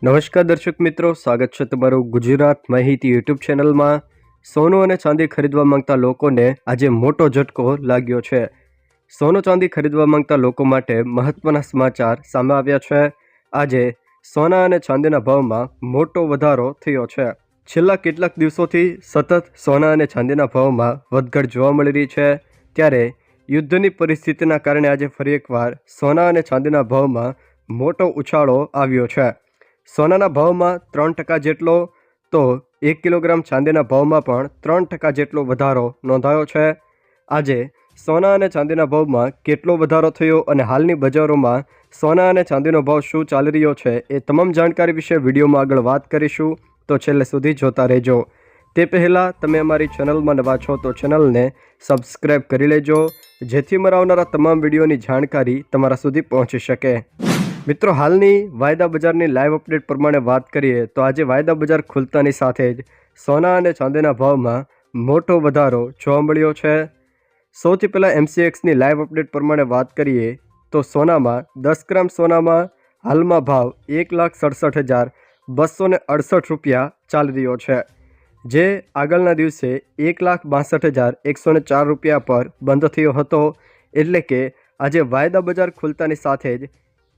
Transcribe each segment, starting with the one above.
નમસ્કાર દર્શક મિત્રો, સ્વાગત છે તમારું ગુજરાત માહિતી યુટ્યુબ ચેનલમાં। સોનું અને ચાંદી ખરીદવા માંગતા લોકોને આજે મોટો ઝટકો લાગ્યો છે। સોનું ચાંદી ખરીદવા માંગતા લોકો માટે મહત્વના સમાચાર સામે આવ્યા છે। આજે સોના અને ચાંદીના ભાવમાં મોટો વધારો થયો છે। છેલ્લા કેટલાક દિવસોથી સતત સોના અને ચાંદીના ભાવમાં વધઘટ જોવા મળી રહી છે। ત્યારે યુદ્ધની પરિસ્થિતિના કારણે આજે ફરી એકવાર સોના અને ચાંદીના ભાવમાં મોટો ઉછાળો આવ્યો છે। સોનાના ભાવમાં 3% જેટલો તો 1 કિલોગ્રામ ચાંદીના ભાવમાં પણ 3% જેટલો વધારો નોંધાયો છે। આજે સોના અને ચાંદીના ભાવમાં કેટલો વધારો થયો અને હાલની બજારોમાં સોના અને ચાંદીનો ભાવ શું ચાલી રહ્યો છે એ તમામ જાણકારી વિશે વિડીયોમાં આગળ વાત કરીશું, તો છેલ્લે સુધી જોતા રહેજો। તે પહેલાં તમે અમારી ચેનલમાં નવા છો તો ચેનલને સબસ્ક્રાઈબ કરી લેજો, જેથી મારા આવનારા તમામ વિડીયોની જાણકારી તમારા સુધી પહોંચી શકે। મિત્રો, હાલની વાયદા બજારની લાઈવ અપડેટ પ્રમાણે વાત કરીએ તો આજે વાયદા બજાર ખુલતાની સાથે જ સોના અને ચાંદીના ભાવમાં મોટો વધારો જોવા મળ્યો છે। સૌથી પહેલાં MCXની લાઈવ અપડેટ પ્રમાણે વાત કરીએ તો સોનામાં 10 ગ્રામ સોનામાં હાલમાં ભાવ 1,67,268 રૂપિયા ચાલી રહ્યો છે, જે આગળના દિવસે 1,62,104 રૂપિયા પર બંધ થયો હતો। એટલે કે આજે વાયદા બજાર ખુલતાની સાથે જ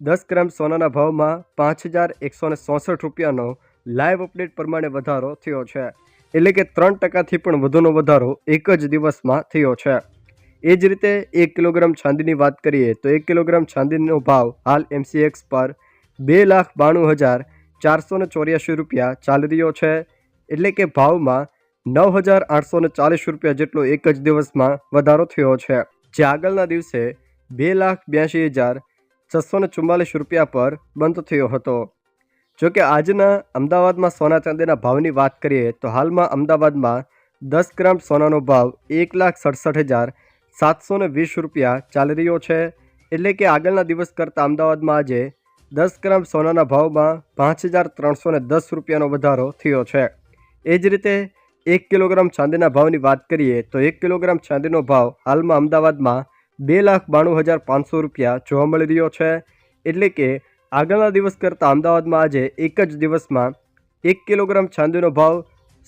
10 ગ્રામ સોનાના ભાવમાં 5,166 રૂપિયાનો લાઈવ અપડેટ પ્રમાણે વધારો થયો છે। એટલે કે 3%થી પણ વધુનો વધારો એક જ દિવસમાં થયો છે। એ જ રીતે 1 કિલોગ્રામ ચાંદીની વાત કરીએ તો 1 કિલોગ્રામ ચાંદીનો ભાવ હાલ MCX પર 2,92,484 રૂપિયા ચાલી રહ્યો છે। એટલે કે ભાવમાં 9,840 રૂપિયા જેટલો એક જ દિવસમાં વધારો થયો છે, જે આગળના દિવસે 2,82,644 રૂપિયા પર બંધ થયો હતો। જોકે આજના અમદાવાદમાં સોના ચાંદીના ભાવની વાત કરીએ તો હાલમાં અમદાવાદમાં 10 ગ્રામ સોનાનો ભાવ 1,67,720 રૂપિયા ચાલી રહ્યો છે। એટલે કે આગળના દિવસ કરતાં અમદાવાદમાં આજે 10 ગ્રામ સોનાના ભાવમાં 5,310 રૂપિયાનો વધારો થયો છે। એ જ રીતે 1 કિલોગ્રામ ચાંદીના ભાવની વાત કરીએ તો 1 કિલોગ્રામ ચાંદીનો ભાવ હાલમાં અમદાવાદમાં 2,92,500 રૂપિયા જોવા મળી રહ્યો છે। એટલે કે આગળના દિવસ કરતાં અમદાવાદમાં આજે એક જ દિવસમાં 1 કિલોગ્રામ ચાંદીનો ભાવ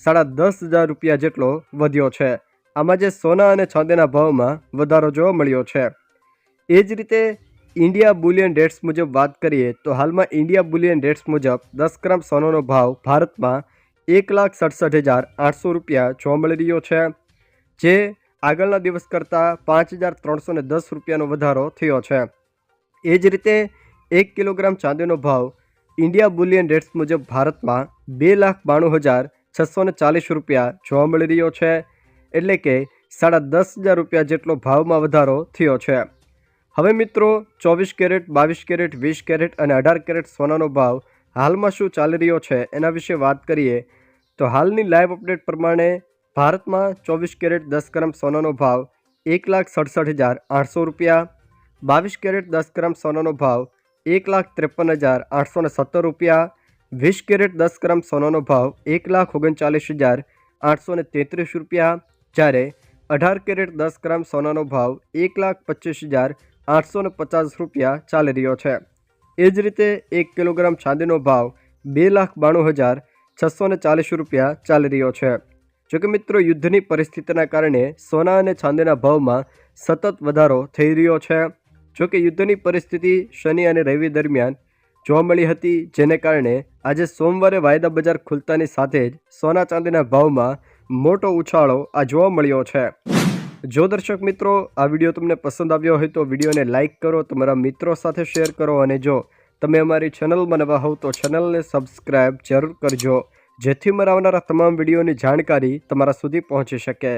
10,500 રૂપિયા જેટલો વધ્યો છે। આમાં જે સોના અને ચાંદીના ભાવમાં વધારો જોવા મળ્યો છે। એ જ રીતે ઇન્ડિયા બુલિયન રેટ્સ મુજબ વાત કરીએ તો હાલમાં ઇન્ડિયા બુલિયન રેટ્સ મુજબ 10 ગ્રામ સોનાનો ભાવ ભારતમાં 1,67,800 રૂપિયા જોવા મળી રહ્યો છે, જે આગળના દિવસ કરતાં 5,310 રૂપિયાનો વધારો થયો છે। એ જ રીતે 1 કિલોગ્રામ ચાંદીનો ભાવ ઇન્ડિયા બુલિયન રેટ્સ મુજબ ભારતમાં 2,92,640 રૂપિયા જોવા મળી રહ્યો છે। એટલે કે 10,500 રૂપિયા જેટલો ભાવમાં વધારો થયો છે। હવે મિત્રો, 24 કેરેટ, 22 કેરેટ, 20 કેરેટ અને 18 કેરેટ સોનાનો ભાવ હાલમાં શું ચાલી રહ્યો છે એના વિશે વાત કરીએ તો હાલની લાઈવ અપડેટ પ્રમાણે ભારતમાં 24 કેરેટ 10 ગ્રામ સોનાનો ભાવ 1,67,800 રૂપિયા, 22 કેરેટ 10 ગ્રામ સોનાનો ભાવ 1,53,817 રૂપિયા, 20 કેરેટ 10 ગ્રામ સોનાનો ભાવ 1,39,833 રૂપિયા, જ્યારે 18 કેરેટ 10 ગ્રામ સોનાનો ભાવ 1,25,850 રૂપિયા ચાલી રહ્યો છે। એ જ રીતે 1 કિલોગ્રામ ચાંદીનો ભાવ 2,92,640 રૂપિયા ચાલી રહ્યો છે। જોકે મિત્રો, યુદ્ધની પરિસ્થિતિના કારણે સોના અને ચાંદીના ભાવમાં સતત વધારો થઈ રહ્યો છે। જોકે યુદ્ધની પરિસ્થિતિ શનિ અને રવિ દરમિયાન જોવા મળી હતી, જેને કારણે આજે સોમવારે વાયદા બજાર ખુલતાની સાથે જ સોના ચાંદીના ભાવમાં મોટો ઉછાળો જોવા મળ્યો છે। જો દર્શક મિત્રો આ વિડીયો તમને પસંદ આવ્યો હોય તો વિડીયોને લાઇક કરો, તમારા મિત્રો સાથે શેર કરો અને જો તમે અમારી ચેનલમાં નવા હોવ તો ચેનલને સબસ્ક્રાઈબ જરૂર કરજો, જેથી મારા આવનારા તમામ વિડીયોની જાણકારી તમારા સુધી પહોંચી શકે।